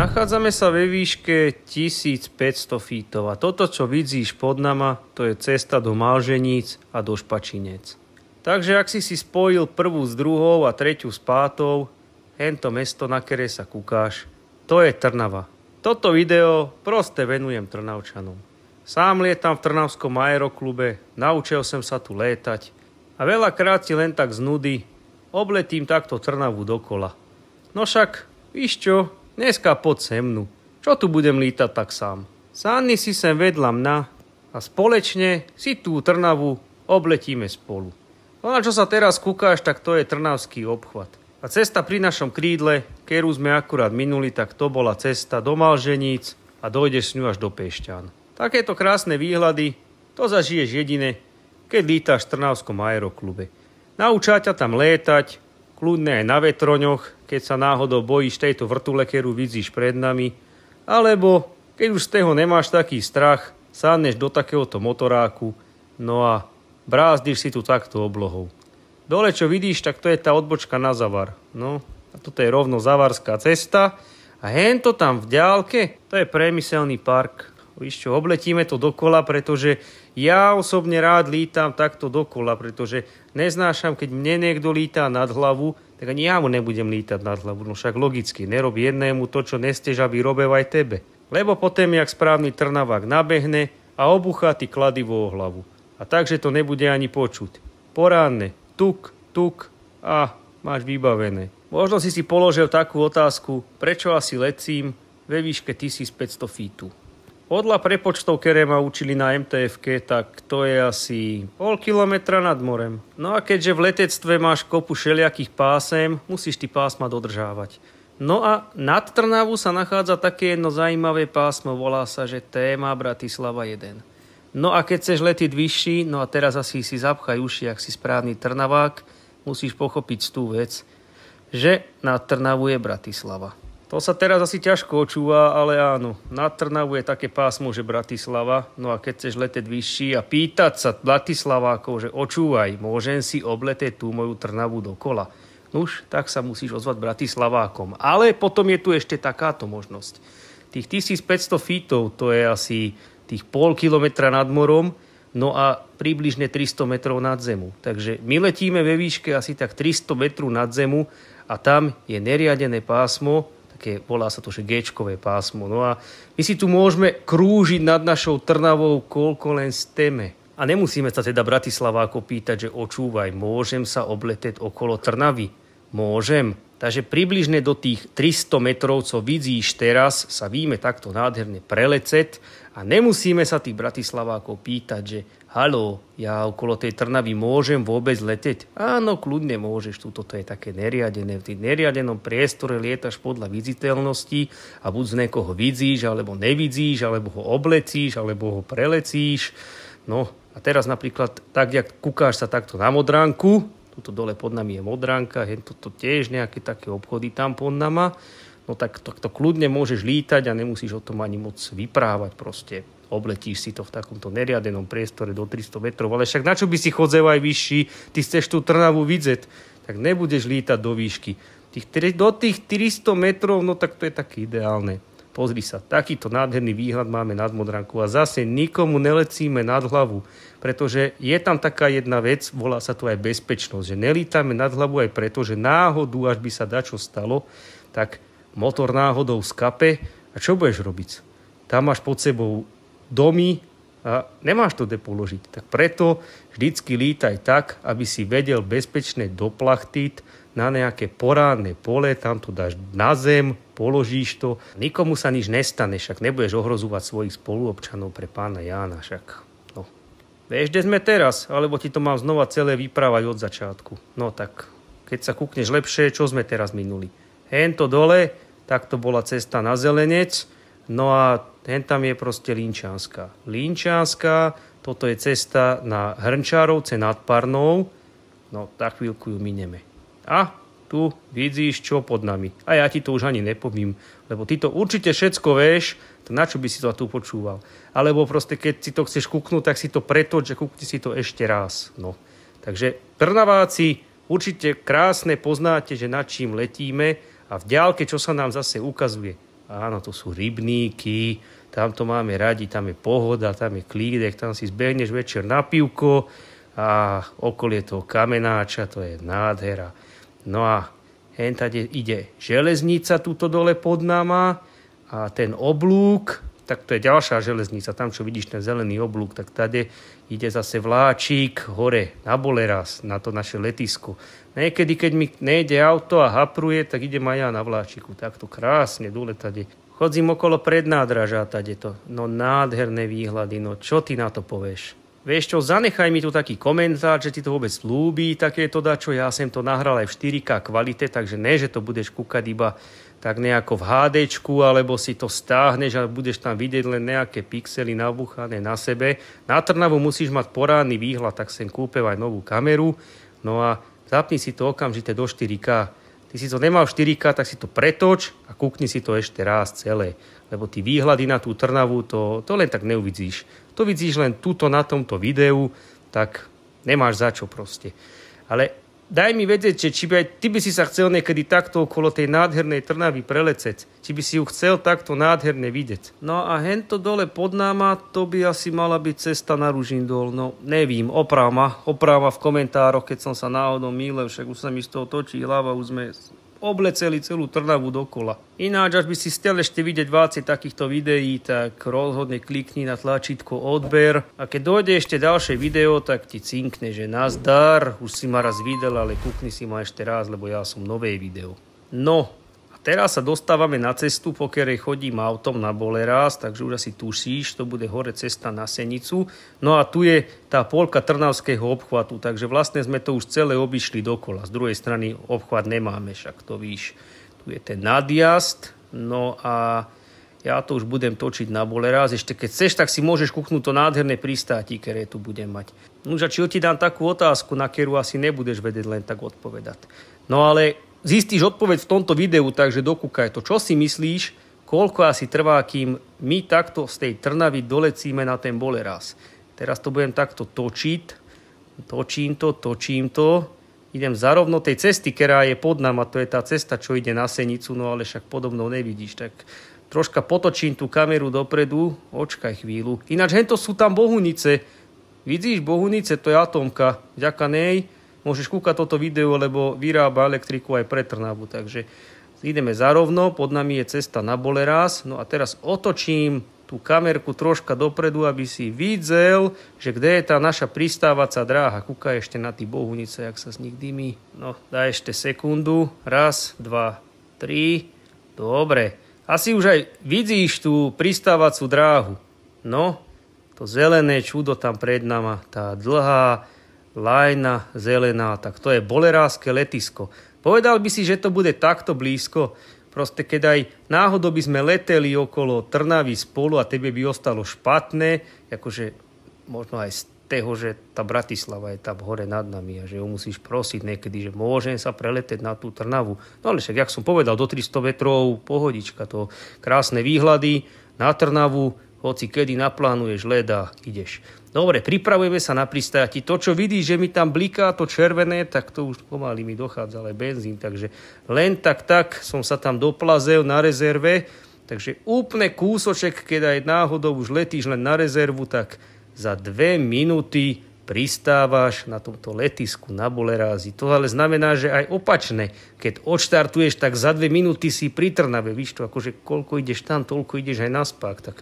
Nachádzame sa ve výške 1500 feetov a toto, čo vidíš pod nama, to je cesta do Malženíc a do Špačinec. Takže ak si spojil prvú s druhou a tretiu s pátou, hento mesto, na ktoré sa kúkáš, to je Trnava. Toto video proste venujem Trnavčanom. Sám lietam v Trnavskom aeroklube, naučil som sa tu létať a veľakrát si len tak z nudy obletím takto Trnavu dokola. No však, víš čo, dneska poď se mnu. Čo tu budem lítať tak sám? Sadni si sem vedľa mňa a společne si tú Trnavu obletíme spolu. No na čo sa teraz kúkáš, tak to je Trnavský obchvat. A cesta pri našom krídle, ktorú sme akurát minuli, tak to bola cesta do Malženíc a dojdeš s ňu až do Piešťan. Takéto krásne výhľady, to zažiješ jedine, keď lítaš v Trnavskom aeroklube. Naučá ťa tam létať, kľudne aj na vetroňoch, keď sa náhodou bojíš tejto vrtule, ktorú vidíš pred nami, alebo keď už z toho nemáš taký strach, sadneš do takéhoto motoráku, no a brázdiš si tu takto oblohou. Dole, čo vidíš, tak to je tá odbočka na Zavar. No, a toto je rovno Zavarská cesta. A hento tam v diaľke, to je priemyselný park. Víš čo, obletíme to dokola, pretože ja osobne rád lítam takto dokola, pretože neznášam, keď mne niekto lítá nad hlavu, tak ani ja mu nebudem lítať nad hlavu. No však logicky, nerob jednému to, čo nestieš, aby robil aj tebe. Lebo potom, jak správny Trnavák nabehne a obúchá ty kladivo o hlavu. A takže to nebude ani počuť. Poránne, tuk, tuk a máš vybavené. Možno si položil takú otázku, prečo asi letím ve výške 1500 feetu. Podľa prepočtov, ktoré ma učili na MTF-ke, tak to je asi pol kilometra nad morem. No a keďže v letectve máš kopu všelijakých pásem, musíš ty pásma dodržávať. No a nad Trnavu sa nachádza také jedno zaujímavé pásmo, volá sa, že téma Bratislava 1. No a keď chceš letiť vyšší, no a teraz asi si zapchaj uši, ak si správny Trnavák, musíš pochopiť tú vec, že nad Trnavu je Bratislava. To sa teraz asi ťažko očúva, ale áno, nad Trnavu je také pásmo, že Bratislava. No a keď chceš leteť vyšší a pýtať sa Bratislavákov, že očúvaj, môžem si obletieť tú moju Trnavu dokola. Nuž, tak sa musíš ozvať Bratislavákom. Ale potom je tu ešte takáto možnosť. Tých 1500 feetov, to je asi tých pol kilometra nad morom, no a približne 300 metrov nad zemu. Takže my letíme ve výške asi tak 300 metrov nad zemu a tam je neriadené pásmo, volá sa to, že G-čkové pásmo. No a my si tu môžeme krúžiť nad našou Trnavou, koľko len steme. A nemusíme sa teda Bratislaváko pýtať, že očúvaj, môžem sa obletieť okolo Trnavy? Môžem. Takže približne do tých 300 metrov, co vidíš teraz, sa víme takto nádherne prelecet a nemusíme sa tých Bratislavákov pýtať, že haló, ja okolo tej Trnavy môžem vôbec leteť? Áno, kľudne môžeš, toto je také neriadené. V tým neriadenom priestore lietaš podľa viditeľnosti a buď z niekoho vidíš, alebo nevidíš, alebo ho oblecíš, alebo ho prelecíš. No a teraz napríklad, tak jak kúkáš sa takto na Modránku, tuto dole pod nami je Modránka, toto tiež nejaké také obchody tam pod nama, no tak to kľudne môžeš lítať a nemusíš o tom ani moc vyprávať proste. Obletíš si to v takomto neriadenom priestore do 300 metrov, ale však na čo by si chodzel aj vyšší, ty chceš tú Trnavu vidieť, tak nebudeš lítať do výšky. Do tých 300 metrov, no tak to je také ideálne. Pozri sa, takýto nádherný výhľad máme nad Modrankou a zase nikomu nelecíme nad hlavu, pretože je tam taká jedna vec, volá sa to aj bezpečnosť, že nelítame nad hlavu aj preto, že náhodou, až by sa dačo stalo, tak motor náhodou skape a čo budeš robiť? Tam máš pod sebou domy a nemáš to kde položiť. Tak preto vždycky lítaj tak, aby si vedel bezpečne doplachtiť na nejaké poránne pole, tam to dáš na zem, položíš to. Nikomu sa nič nestane, však nebudeš ohrozovať svojich spoluobčanov pre pána Jána, však. No. Vieš, kde sme teraz? Alebo ti to mám znova celé vyprávať od začiatku. No tak, keď sa kúkneš lepšie, čo sme teraz minuli? Hento dole, tak to bola cesta na Zelenec, no a tam je proste Linčianska. Linčianska, toto je cesta na Hrnčárovce nad Parnou. No, tak chvíľku ju mineme. A tu vidíš, čo pod nami. A ja ti to už ani nepovím, lebo ty to určite všetko vieš, to na čo by si to tu počúval. Alebo proste, keď si to chceš kúknúť, tak si to pretoč, že kúkni si to ešte raz. No. Takže Trnaváci určite krásne poznáte, že nad čím letíme a v diaľke, čo sa nám zase ukazuje. Áno, to sú rybníky, tam to máme radi, tam je pohoda, tam je klídek, tam si zbehneš večer na pivko a okolie toho kamenáča, to je nádhera. No a hentade ide železnica tuto dole pod nama a ten oblúk, tak to je ďalšia železnica, tam čo vidíš ten zelený oblúk, tak tady ide zase vláčik hore na Boleráz, na to naše letisko. Niekedy, keď mi nejde auto a hapruje, tak idem aj ja na vláčiku. Takto krásne dole tady. Chodzím okolo prednádraža tady to. No nádherné výhľady, no čo ty na to povieš? Vieš čo, zanechaj mi tu taký komentár, že ti to vôbec ľúbi, takéto dačo. Ja som to nahral aj v 4K kvalite, takže ne, že to budeš kúkať iba tak nejako v HDčku, alebo si to stáhneš a budeš tam vidieť len nejaké pixely nabúchané na sebe. Na Trnavu musíš mať porádny výhľad, tak sem kúpem aj novú kameru. No a zapni si to okamžite do 4K. Ty si to nemal v 4K, tak si to pretoč a kúkni si to ešte raz celé. Lebo ty výhľady na tú Trnavu, to len tak neuvidíš. To vidíš len tuto na tomto videu, tak nemáš za čo proste. Ale daj mi vedieť, že či by aj ty by si sa chcel niekedy takto okolo tej nádhernej Trnavy prelecieť. Či by si ju chcel takto nádherne vidieť. No a hento dole pod náma, to by asi mala byť cesta na Ružindol. No nevím, oprava v komentároch, keď som sa náhodou mýlil, však už sa mi z toho točí hlava, už sme obleceli celú Trnavu dokola. Ináč, až by si chcel ešte vidieť vácie takýchto videí, tak rozhodne klikni na tlačítko odber. A keď dojde ešte ďalšie video, tak ti cinkne, že nazdar, už si ma raz videl, ale kúkni si ma ešte raz, lebo ja som nové video. No, a teraz sa dostávame na cestu, po ktorej chodím autom na Boleráz, takže už asi tušíš, to bude hore cesta na Senicu. No a tu je tá polka Trnavského obchvatu, takže vlastne sme to už celé obišli dokola. Z druhej strany obchvat nemáme, však to víš. Tu je ten nadjazd, no a ja to už budem točiť na Boleráz. Ešte keď chceš, tak si môžeš kúknúť to nádherné pristáti, ktoré tu budem mať. No a či ti dám takú otázku, na ktorú asi nebudeš vedieť len tak odpovedať. No ale zistíš odpoveď v tomto videu, takže dokúkaj to. Čo si myslíš, koľko asi trvá, kým my takto z tej Trnavy dolecíme na ten Boleráz? Teraz to budem takto točiť. Točím to. Idem zarovno tej cesty, ktorá je pod nám, a to je tá cesta, čo ide na Senicu, no ale však podobnou nevidíš. Tak troška potočím tú kameru dopredu. Očkaj chvíľu. Ináč hento sú tam Bohunice. Vidíš, Bohunice, to je atómka. Vďaka nej môžeš kúkať toto video, lebo vyrába elektriku aj pre Trnavu. Takže ideme zarovno, pod nami je cesta na Boleráz. No a teraz otočím tú kamerku troška dopredu, aby si videl, že kde je tá naša pristávacia dráha. Kúkaj ešte na tí Bohunice, jak sa z nich dymí. No, daj ešte sekundu. 1, 2, 3. Dobre. Asi už aj vidíš tú pristávaciu dráhu. No, to zelené čudo tam pred nama, tá dlhá lajna zelená, tak to je Bolerázske letisko. Povedal by si, že to bude takto blízko? Proste keď aj náhodou by sme leteli okolo Trnavy spolu a tebe by ostalo špatné, akože možno aj z toho, že tá Bratislava je tam hore nad nami a že ho musíš prosiť niekedy, že môžem sa preleteť na tú Trnavu. No ale však, jak som povedal, do 300 metrov, pohodička, to krásne výhľady na Trnavu, hoci kedy naplánuješ let a ideš. Dobre, pripravujeme sa na pristáti. To, čo vidíš, že mi tam bliká to červené, tak to už pomaly mi dochádza, ale benzín. Takže len tak som sa tam doplazel na rezerve. Takže úplne kúsoček, keď aj náhodou už letíš len na rezervu, tak za 2 minúty pristávaš na tomto letisku na Bolerázi. To ale znamená, že aj opačne. Keď odštartuješ, tak za 2 minúty si pri Trnave. Víš to, akože koľko ideš tam, toľko ideš aj naspák. Tak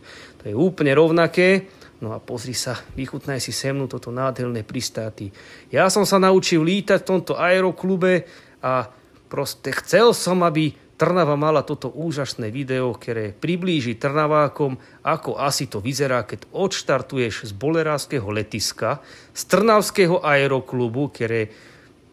to je úplne rovnaké. No a pozri sa, vychutnaj si se mnou toto nádherné pristáty. Ja som sa naučil lítať v tomto aeroklube a proste chcel som, aby Trnava mala toto úžasné video, ktoré priblíži Trnavákom, ako asi to vyzerá, keď odštartuješ z Bolerázskeho letiska, z Trnavského aeroklubu, ktoré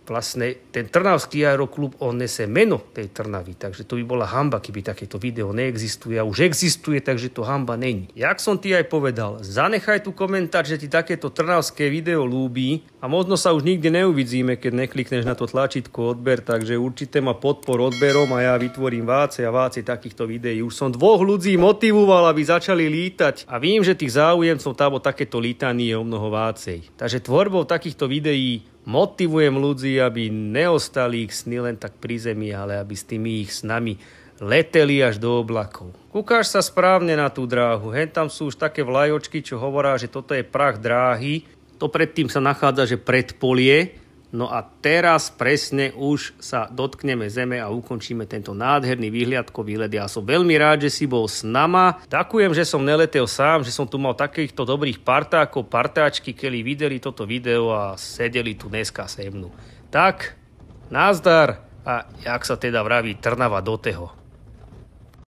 vlastne ten Trnavský aeroklub, on nese meno tej Trnavy, takže to by bola hanba, keby takéto video neexistuje. A už existuje, takže to hanba není. Jak som ti aj povedal, zanechaj tu komentár, že ti takéto trnavské video ľúbi a možno sa už nikdy neuvidíme, keď neklikneš na to tlačítko odber, takže určite ma podpor odberom a ja vytvorím váce a váce takýchto videí. Už som 2 ľudí motivoval, aby začali lítať a vím, že tých záujemcov tam o takéto lítanie je o mnoho vácej. Takže tvorbou takýchto videí motivujem ľudí, aby neostali ich sny len tak pri zemi, ale aby s tými ich snami leteli až do oblakov. Kúkáš sa správne na tú dráhu, hen tam sú už také vlajočky, čo hovoria, že toto je prach dráhy. To predtým sa nachádza, že predpolie. No a teraz presne už sa dotkneme zeme a ukončíme tento nádherný výhliadkový let. Ja som veľmi rád, že si bol s nama. Ďakujem, že som neletel sám, že som tu mal takýchto dobrých partákov, partáčky, ktorí videli toto video a sedeli tu dneska se mnou. Tak, nazdar a jak sa teda vraví, Trnava do teho.